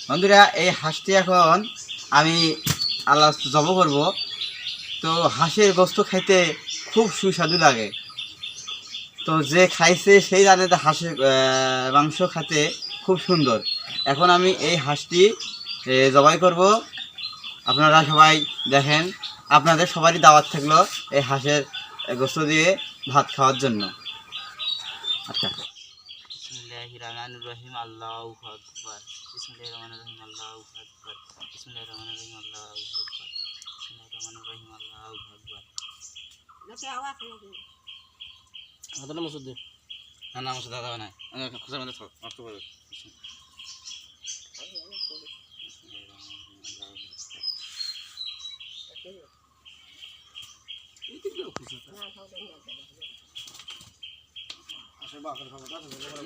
বন্ধুরা এই হাঁসটি এখন আমি আল্লাহ জব করব। তো হাঁসের গোস্ত খাইতে খুব সুস্বাদু লাগে। তো যে খাইছে সেই জানে যে হাঁসের মাংস খেতে খুব সুন্দর। এখন আমি এই হাঁসটি জবাই করব। আপনারা সবাই দেখেন, আপনাদের সবারই দাওয়াত থাকলো এই হাঁসের গোস্ত দিয়ে ভাত খাওয়ার জন্য। আচ্ছা, বিসমিল্লাহির রহমানির রহিম, আল্লাহু আকবার। বিসমিল্লাহির রহমানির রহিম, আল্লাহু আকবার। বিসমিল্লাহির রহমানির রহিম, আল্লাহু আকবার। বিসমিল্লাহির রহমানির রহিম, আল্লাহু আকবার। লোকে আওয়াজ লাগে। আদনা মসুদ না না মসুদ দাদা না, খুশা মানে থাক নষ্ট করে। এই তো খুশা। না খাওয়া দাও না। আসলে বাকি খাওয়া দাও।